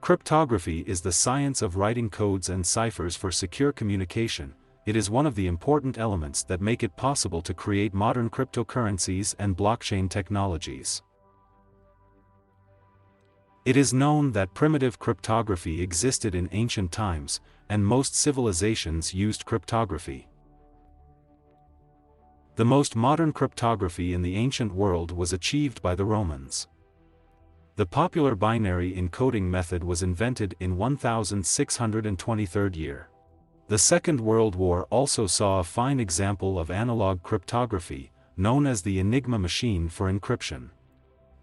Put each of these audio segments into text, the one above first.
Cryptography is the science of writing codes and ciphers for secure communication. It is one of the important elements that make it possible to create modern cryptocurrencies and blockchain technologies. It is known that primitive cryptography existed in ancient times, and most civilizations used cryptography. The most modern cryptography in the ancient world was achieved by the Romans. The popular binary encoding method was invented in 1623 year. The Second World War also saw a fine example of analog cryptography, known as the Enigma machine for encryption.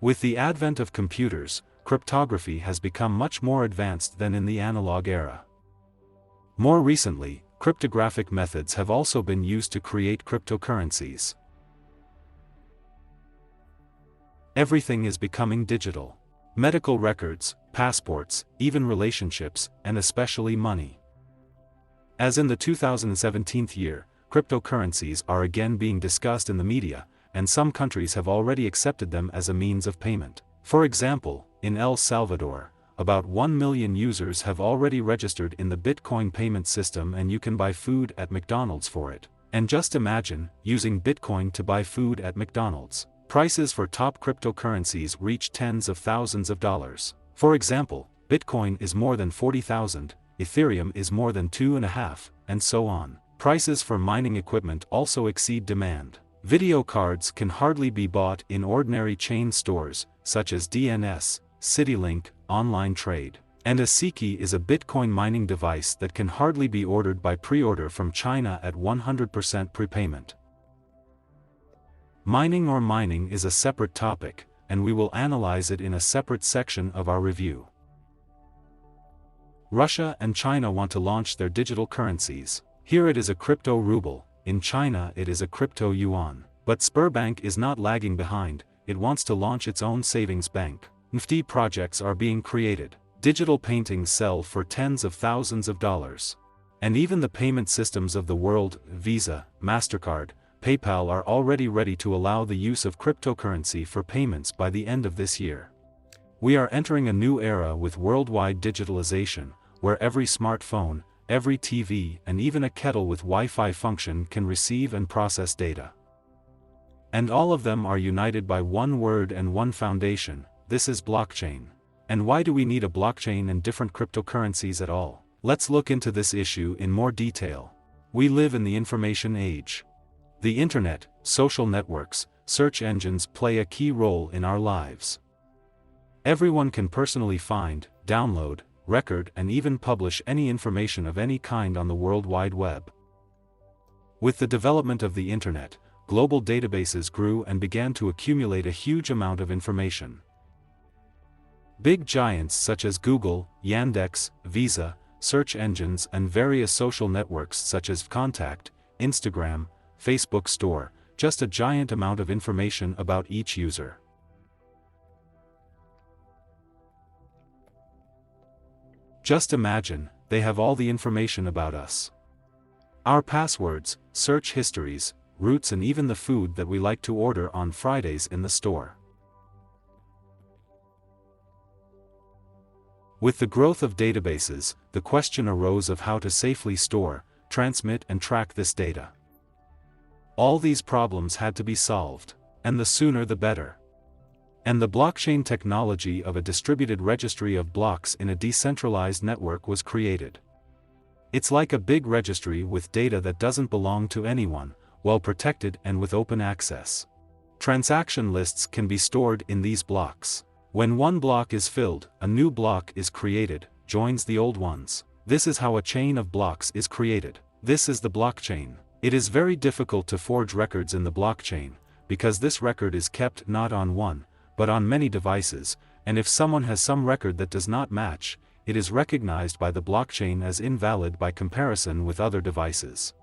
With the advent of computers, cryptography has become much more advanced than in the analog era. More recently, cryptographic methods have also been used to create cryptocurrencies. Everything is becoming digital. Medical records, passports, even relationships, and especially money. As in the 2017 year, cryptocurrencies are again being discussed in the media, and some countries have already accepted them as a means of payment. For example, in El Salvador, about 1 million users have already registered in the Bitcoin payment system, and you can buy food at McDonald's for it. And just imagine, using Bitcoin to buy food at McDonald's. Prices for top cryptocurrencies reach tens of thousands of dollars. For example, Bitcoin is more than 40,000, Ethereum is more than 2.5, and so on. Prices for mining equipment also exceed demand. Video cards can hardly be bought in ordinary chain stores, such as DNS, CityLink, Online Trade. And a Seiki is a Bitcoin mining device that can hardly be ordered by pre-order from China at 100% prepayment. Mining or mining is a separate topic, and we will analyze it in a separate section of our review. Russia and China want to launch their digital currencies. Here it is a crypto ruble, in China it is a crypto yuan. But Sberbank is not lagging behind, it wants to launch its own savings bank. NFT projects are being created. Digital paintings sell for tens of thousands of dollars. And even the payment systems of the world, Visa, MasterCard, PayPal are already ready to allow the use of cryptocurrency for payments by the end of this year. We are entering a new era with worldwide digitalization, where every smartphone, every TV, and even a kettle with Wi-Fi function can receive and process data. And all of them are united by one word and one foundation. This is blockchain. And why do we need a blockchain and different cryptocurrencies at all? Let's look into this issue in more detail. We live in the information age. The internet, social networks, search engines play a key role in our lives. Everyone can personally find, download, record, and even publish any information of any kind on the World Wide Web. With the development of the internet, global databases grew and began to accumulate a huge amount of information. Big giants such as Google, Yandex, Visa, search engines, and various social networks such as Contact, Instagram, Facebook store, just a giant amount of information about each user. Just imagine, they have all the information about us. Our passwords, search histories, routes, and even the food that we like to order on Fridays in the store. With the growth of databases, the question arose of how to safely store, transmit, and track this data. All these problems had to be solved, and the sooner the better. And the blockchain technology of a distributed registry of blocks in a decentralized network was created. It's like a big registry with data that doesn't belong to anyone, well protected and with open access. Transaction lists can be stored in these blocks. When one block is filled, a new block is created, joins the old ones. This is how a chain of blocks is created. This is the blockchain. It is very difficult to forge records in the blockchain, because this record is kept not on one, but on many devices, and if someone has some record that does not match, it is recognized by the blockchain as invalid by comparison with other devices.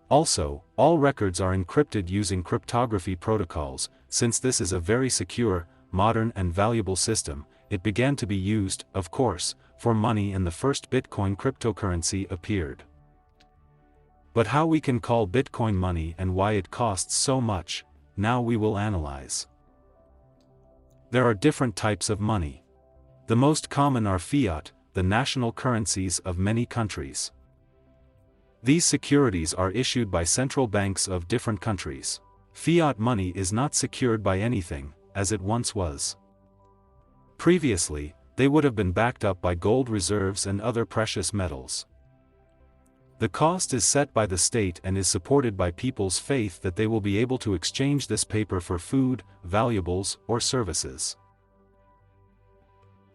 Also, all records are encrypted using cryptography protocols. Since this is a very secure, modern, and valuable system, it began to be used, of course, for money, and the first Bitcoin cryptocurrency appeared. But how we can call Bitcoin money and why it costs so much, now we will analyze. There are different types of money. The most common are fiat, the national currencies of many countries. These securities are issued by central banks of different countries. Fiat money is not secured by anything, as it once was. Previously, they would have been backed up by gold reserves and other precious metals. The cost is set by the state and is supported by people's faith that they will be able to exchange this paper for food, valuables, or services.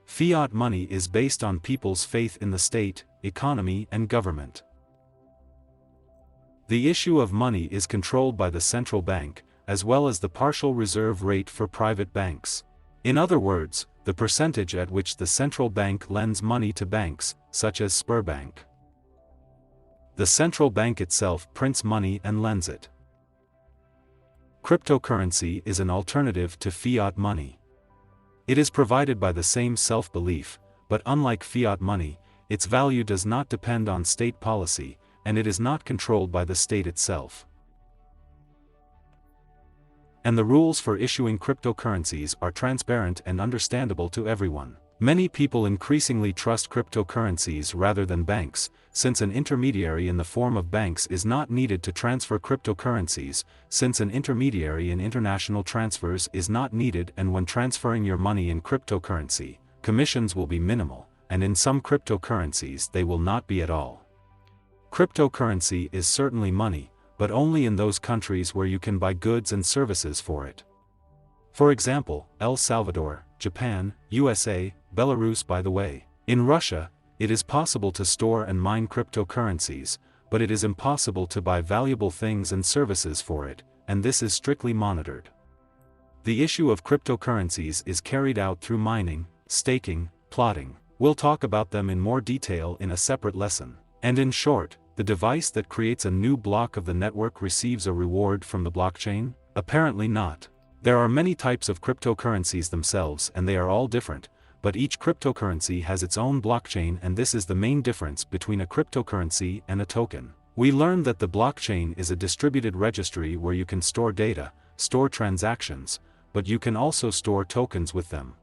Fiat money is based on people's faith in the state, economy, and government. The issue of money is controlled by the central bank, as well as the partial reserve rate for private banks. In other words, the percentage at which the central bank lends money to banks, such as Sberbank. The central bank itself prints money and lends it. Cryptocurrency is an alternative to fiat money. It is provided by the same self-belief, but unlike fiat money, its value does not depend on state policy, and it is not controlled by the state itself. And the rules for issuing cryptocurrencies are transparent and understandable to everyone. Many people increasingly trust cryptocurrencies rather than banks, since an intermediary in the form of banks is not needed to transfer cryptocurrencies, since an intermediary in international transfers is not needed, and when transferring your money in cryptocurrency, commissions will be minimal, and in some cryptocurrencies they will not be at all. Cryptocurrency is certainly money, but only in those countries where you can buy goods and services for it. For example, El Salvador, Japan, USA, Belarus. By the way, in Russia, it is possible to store and mine cryptocurrencies, but it is impossible to buy valuable things and services for it, and this is strictly monitored. The issue of cryptocurrencies is carried out through mining, staking, plotting. We'll talk about them in more detail in a separate lesson. And in short, the device that creates a new block of the network receives a reward from the blockchain? Apparently not. There are many types of cryptocurrencies themselves, and they are all different, but each cryptocurrency has its own blockchain, and this is the main difference between a cryptocurrency and a token. We learned that the blockchain is a distributed registry where you can store data, store transactions, but you can also store tokens with them.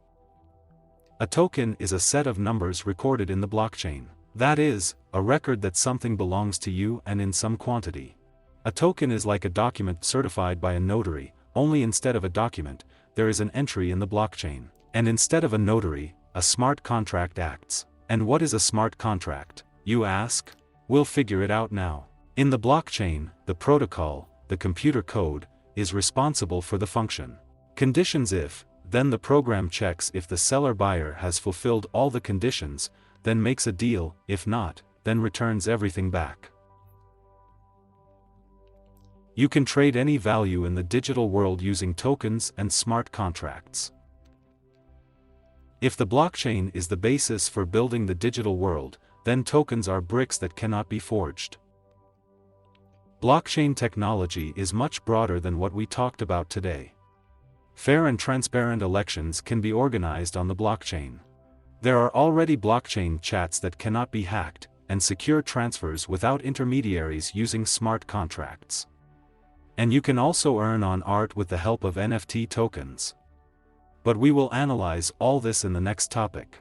A token is a set of numbers recorded in the blockchain. That is, a record that something belongs to you and in some quantity. A token is like a document certified by a notary, only instead of a document, there is an entry in the blockchain. And instead of a notary, a smart contract acts. And what is a smart contract, you ask? We'll figure it out now. In the blockchain, the protocol, the computer code, is responsible for the function. Conditions if, then the program checks if the seller-buyer has fulfilled all the conditions, then makes a deal, if not, then returns everything back. You can trade any value in the digital world using tokens and smart contracts. If the blockchain is the basis for building the digital world, then tokens are bricks that cannot be forged. Blockchain technology is much broader than what we talked about today. Fair and transparent elections can be organized on the blockchain. There are already blockchain chats that cannot be hacked, and secure transfers without intermediaries using smart contracts. And you can also earn on art with the help of NFT tokens. But we will analyze all this in the next topic.